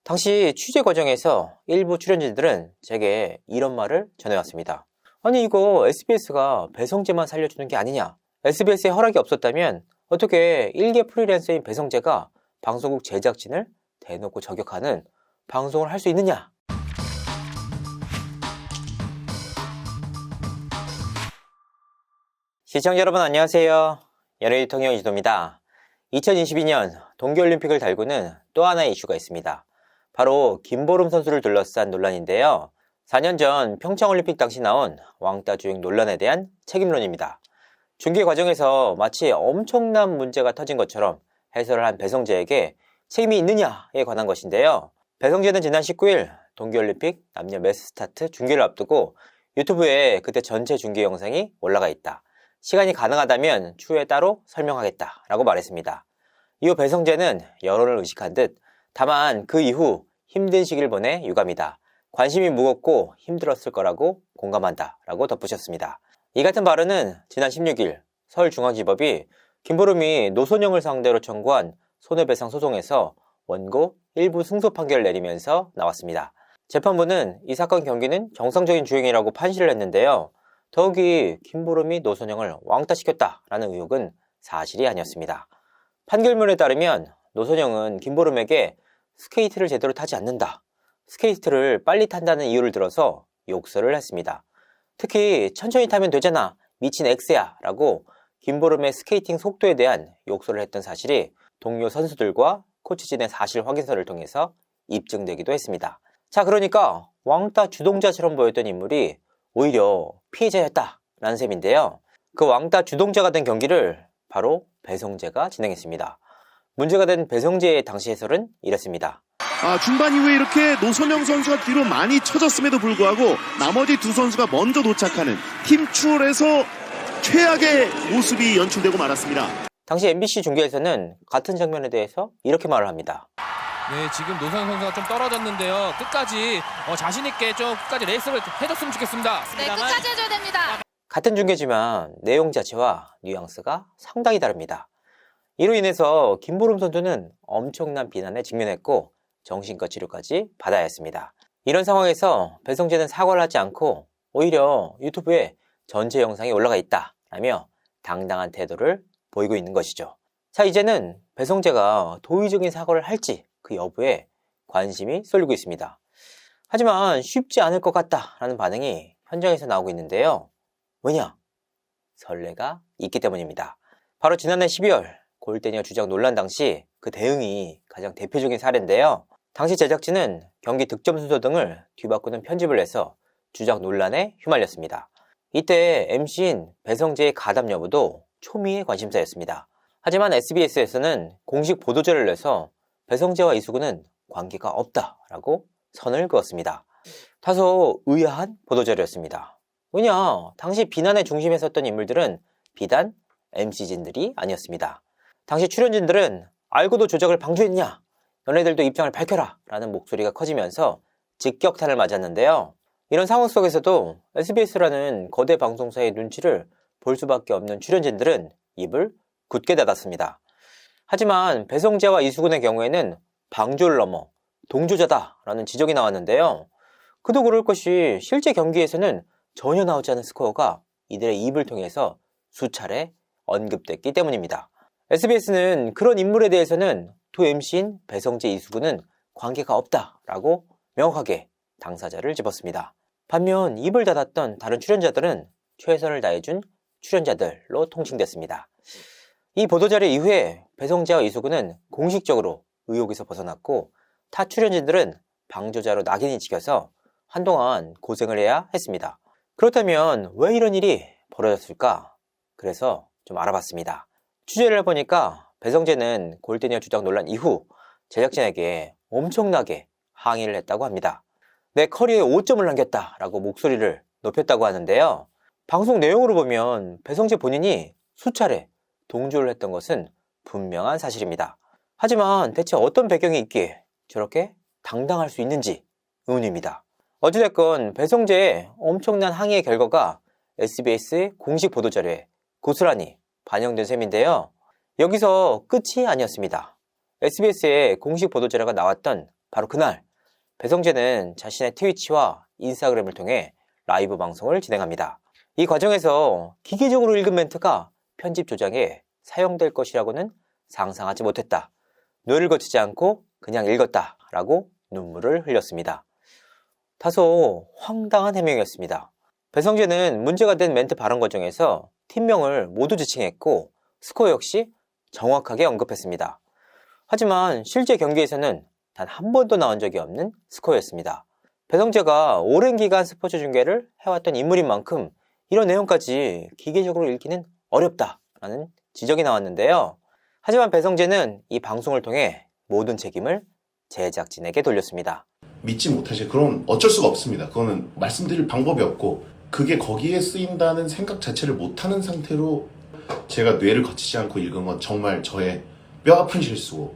당시 취재 과정에서 일부 출연진들은 제게 이런 말을 전해왔습니다. 아니 이거 SBS가 배성재만 살려주는 게 아니냐, SBS에 허락이 없었다면 어떻게 일개 프리랜서인 배성재가 방송국 제작진을 대놓고 저격하는 방송을 할 수 있느냐. 시청자 여러분 안녕하세요. 연예인 통역 이지도입니다. 2022년 동계올림픽을 달구는 또 하나의 이슈가 있습니다. 바로 김보름 선수를 둘러싼 논란인데요. 4년 전 평창올림픽 당시 나온 왕따 주행 논란에 대한 책임론입니다. 중계 과정에서 마치 엄청난 문제가 터진 것처럼 해설을 한 배성재에게 책임이 있느냐에 관한 것인데요. 배성재는 지난 19일 동계올림픽 남녀 매스스타트 중계를 앞두고 유튜브에 그때 전체 중계 영상이 올라가 있다, 시간이 가능하다면 추후에 따로 설명하겠다 라고 말했습니다. 이후 배성재는 여론을 의식한 듯 다만 그 이후 힘든 시기를 보내 유감이다, 관심이 무겁고 힘들었을 거라고 공감한다 라고 덧붙였습니다. 이 같은 발언은 지난 16일 서울중앙지법이 김보름이 노선영을 상대로 청구한 손해배상 소송에서 원고 일부 승소 판결을 내리면서 나왔습니다. 재판부는 이 사건 경기는 정상적인 주행이라고 판시를 했는데요. 더욱이 김보름이 노선영을 왕따시켰다라는 의혹은 사실이 아니었습니다. 판결문에 따르면 노선영은 김보름에게 스케이트를 제대로 타지 않는다, 스케이트를 빨리 탄다는 이유를 들어서 욕설을 했습니다. 특히 천천히 타면 되잖아, 미친 X야 라고 김보름의 스케이팅 속도에 대한 욕설을 했던 사실이 동료 선수들과 코치진의 사실 확인서를 통해서 입증되기도 했습니다. 자, 그러니까 왕따 주동자처럼 보였던 인물이 오히려 피해자였다라는 셈인데요. 그 왕따 주동자가 된 경기를 바로 배성재가 진행했습니다. 문제가 된 배성재의 당시 해설은 이랬습니다. 중반 이후에 이렇게 노선영 선수가 뒤로 많이 쳐졌음에도 불구하고 나머지 두 선수가 먼저 도착하는 팀 추월에서 최악의 모습이 연출되고 말았습니다. 당시 MBC 중계에서는 같은 장면에 대해서 이렇게 말을 합니다. 네, 지금 노선영 선수가 좀 떨어졌는데요. 끝까지 자신있게 좀 끝까지 레이스를 해줬으면 좋겠습니다. 네, 끝까지 해줘야 됩니다. 같은 중계지만 내용 자체와 뉘앙스가 상당히 다릅니다. 이로 인해서 김보름 선수는 엄청난 비난에 직면했고 정신과 치료까지 받아야 했습니다. 이런 상황에서 배성재는 사과를 하지 않고 오히려 유튜브에 전체 영상이 올라가 있다라며 당당한 태도를 보이고 있는 것이죠. 자, 이제는 배성재가 도의적인 사과를 할지 그 여부에 관심이 쏠리고 있습니다. 하지만 쉽지 않을 것 같다라는 반응이 현장에서 나오고 있는데요. 왜냐? 설레가 있기 때문입니다. 바로 지난해 12월 골대녀 주장 논란 당시 그 대응이 가장 대표적인 사례인데요. 당시 제작진은 경기 득점 순서 등을 뒤바꾸는 편집을 해서 주장 논란에 휘말렸습니다. 이때 MC인 배성재의 가담 여부도 초미의 관심사였습니다. 하지만 SBS에서는 공식 보도자를 내서 배성재와 이수근은 관계가 없다라고 선을 그었습니다. 다소 의아한 보도자료였습니다. 왜냐, 당시 비난의 중심에 섰던 인물들은 비단 MC진들이 아니었습니다. 당시 출연진들은 알고도 조작을 방조했냐, 너네들도 입장을 밝혀라 라는 목소리가 커지면서 직격탄을 맞았는데요. 이런 상황 속에서도 SBS라는 거대 방송사의 눈치를 볼 수밖에 없는 출연진들은 입을 굳게 닫았습니다. 하지만 배성재와 이수근의 경우에는 방조를 넘어 동조자다라는 지적이 나왔는데요. 그도 그럴 것이 실제 경기에서는 전혀 나오지 않은 스코어가 이들의 입을 통해서 수차례 언급됐기 때문입니다. SBS는 그런 인물에 대해서는 두 MC인 배성재, 이수근은 관계가 없다라고 명확하게 당사자를 집었습니다. 반면 입을 닫았던 다른 출연자들은 최선을 다해준 출연자들로 통칭됐습니다. 이 보도자료 이후에 배성재와 이수근은 공식적으로 의혹에서 벗어났고 타 출연진들은 방조자로 낙인이 찍혀서 한동안 고생을 해야 했습니다. 그렇다면 왜 이런 일이 벌어졌을까? 그래서 좀 알아봤습니다. 취재를 해보니까 배성재는 골대녀 주장 논란 이후 제작진에게 엄청나게 항의를 했다고 합니다. 내 커리어에 5점을 남겼다라고 목소리를 높였다고 하는데요. 방송 내용으로 보면 배성재 본인이 수차례 동조를 했던 것은 분명한 사실입니다. 하지만 대체 어떤 배경이 있기에 저렇게 당당할 수 있는지 의문입니다. 어찌됐건 배성재의 엄청난 항의의 결과가 SBS의 공식 보도자료에 고스란히 반영된 셈인데요. 여기서 끝이 아니었습니다. SBS의 공식 보도자료가 나왔던 바로 그날 배성재는 자신의 트위치와 인스타그램을 통해 라이브 방송을 진행합니다. 이 과정에서 기계적으로 읽은 멘트가 편집 조작에 사용될 것이라고는 상상하지 못했다. 뇌를 거치지 않고 그냥 읽었다 라고 눈물을 흘렸습니다. 다소 황당한 해명이었습니다. 배성재는 문제가 된 멘트 발언 과정에서 팀명을 모두 지칭했고 스코어 역시 정확하게 언급했습니다. 하지만 실제 경기에서는 단 한 번도 나온 적이 없는 스코어였습니다. 배성재가 오랜 기간 스포츠 중계를 해왔던 인물인 만큼 이런 내용까지 기계적으로 읽기는 어렵다라는 지적이 나왔는데요. 하지만 배성재는 이 방송을 통해 모든 책임을 제작진에게 돌렸습니다. 믿지 못하실 그럼 어쩔 수가 없습니다. 그거는 말씀드릴 방법이 없고 그게 거기에 쓰인다는 생각 자체를 못하는 상태로 제가 뇌를 거치지 않고 읽은 건 정말 저의 뼈아픈 실수고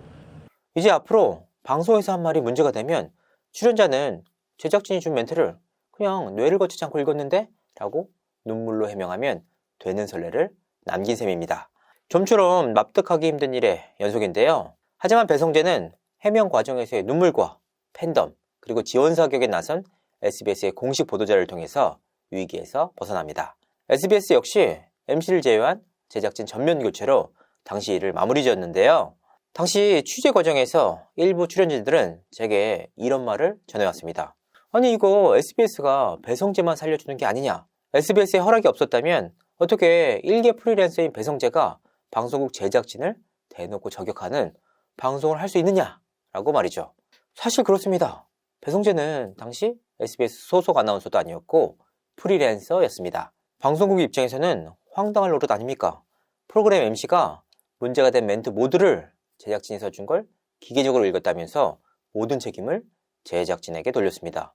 이제 앞으로 방송에서 한 말이 문제가 되면 출연자는 제작진이 준 멘트를 그냥 뇌를 거치지 않고 읽었는데? 라고 눈물로 해명하면 되는 선례를 남긴 셈입니다. 좀처럼 납득하기 힘든 일의 연속인데요. 하지만 배성재는 해명 과정에서의 눈물과 팬덤 그리고 지원 사격에 나선 SBS의 공식 보도자를 통해서 위기에서 벗어납니다. SBS 역시 MC를 제외한 제작진 전면 교체로 당시 일을 마무리 지었는데요. 당시 취재 과정에서 일부 출연진들은 제게 이런 말을 전해왔습니다. 아니 이거 SBS가 배성재만 살려주는 게 아니냐. SBS에 허락이 없었다면 어떻게 일개 프리랜서인 배성재가 방송국 제작진을 대놓고 저격하는 방송을 할 수 있느냐 라고 말이죠. 사실 그렇습니다. 배성재는 당시 SBS 소속 아나운서도 아니었고 프리랜서였습니다. 방송국 입장에서는 황당할 노릇 아닙니까? 프로그램 MC가 문제가 된 멘트 모두를 제작진이 써준 걸 기계적으로 읽었다면서 모든 책임을 제작진에게 돌렸습니다.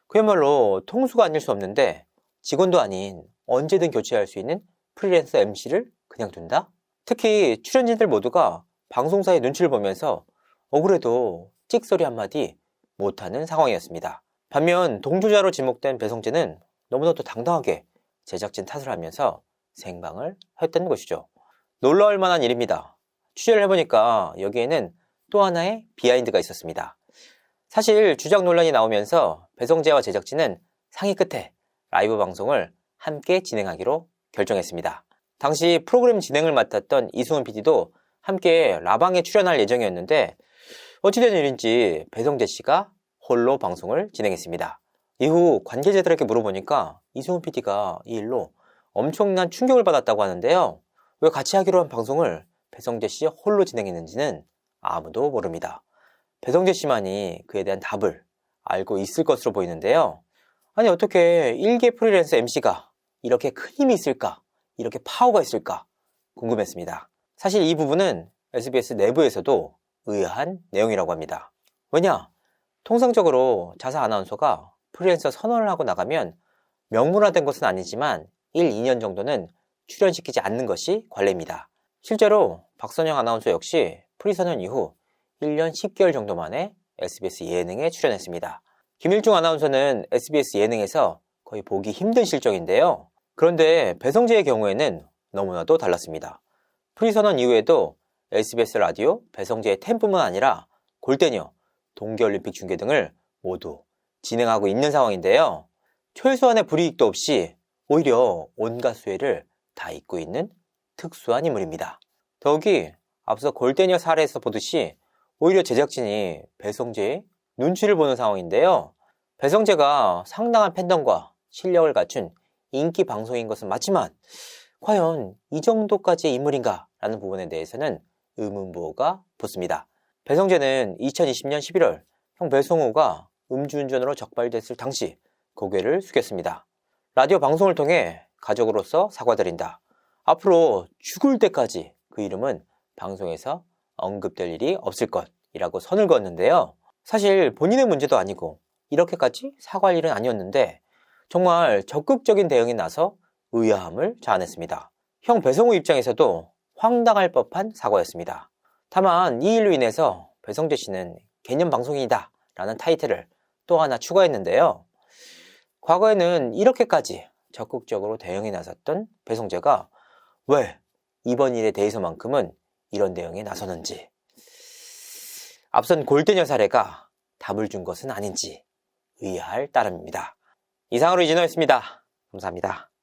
그야말로 통수가 아닐 수 없는데 직원도 아닌 언제든 교체할 수 있는 프리랜서 MC를 그냥 둔다? 특히 출연진들 모두가 방송사의 눈치를 보면서 억울해도 찍소리 한마디 못하는 상황이었습니다. 반면 동조자로 지목된 배성재는 너무나도 당당하게 제작진 탓을 하면서 생방을 했던 것이죠. 놀라울 만한 일입니다. 취재를 해보니까 여기에는 또 하나의 비하인드가 있었습니다. 사실 주작 논란이 나오면서 배성재와 제작진은 상의 끝에 라이브 방송을 함께 진행하기로 결정했습니다. 당시 프로그램 진행을 맡았던 이승훈 PD도 함께 라방에 출연할 예정이었는데 어찌된 일인지 배성재 씨가 홀로 방송을 진행했습니다. 이후 관계자들에게 물어보니까 이승훈 PD가 이 일로 엄청난 충격을 받았다고 하는데요. 왜 같이 하기로 한 방송을 배성재 씨 홀로 진행했는지는 아무도 모릅니다. 배성재 씨만이 그에 대한 답을 알고 있을 것으로 보이는데요. 아니 어떻게 일개 프리랜서 MC가 이렇게 큰 힘이 있을까? 이렇게 파워가 있을까? 궁금했습니다. 사실 이 부분은 SBS 내부에서도 의아한 내용이라고 합니다. 왜냐? 통상적으로 자사 아나운서가 프리랜서 선언을 하고 나가면 명문화된 것은 아니지만 1, 2년 정도는 출연시키지 않는 것이 관례입니다. 실제로 박선영 아나운서 역시 프리선언 이후 1년 10개월 정도 만에 SBS 예능에 출연했습니다. 김일중 아나운서는 SBS 예능에서 거의 보기 힘든 실적인데요. 그런데 배성재의 경우에는 너무나도 달랐습니다. 프리선언 이후에도 SBS 라디오 배성재의 템뿐만 아니라 골대녀, 동계올림픽 중계 등을 모두 진행하고 있는 상황인데요. 최소한의 불이익도 없이 오히려 온갖 수혜를 다 잇고 있는 특수한 인물입니다. 더욱이 앞서 골대녀 사례에서 보듯이 오히려 제작진이 배성재의 눈치를 보는 상황인데요. 배성재가 상당한 팬덤과 실력을 갖춘 인기 방송인 것은 맞지만 과연 이 정도까지의 인물인가 라는 부분에 대해서는 의문부호가 붙습니다. 배성재는 2020년 11월 형 배성우가 음주운전으로 적발됐을 당시 고개를 숙였습니다. 라디오 방송을 통해 가족으로서 사과드린다. 앞으로 죽을 때까지 그 이름은 방송에서 언급될 일이 없을 것이라고 선을 그었는데요. 사실 본인의 문제도 아니고 이렇게까지 사과할 일은 아니었는데 정말 적극적인 대응에 나서 의아함을 자아냈습니다. 형 배성우 입장에서도 황당할 법한 사과였습니다. 다만 이 일로 인해서 배성재 씨는 개념 방송인이다 라는 타이틀을 또 하나 추가했는데요. 과거에는 이렇게까지 적극적으로 대응에 나섰던 배성재가 왜 이번 일에 대해서만큼은 이런 대응에 나서는지. 앞선 골대녀 사례가 답을 준 것은 아닌지 의아할 따름입니다. 이상으로 이진호였습니다. 감사합니다.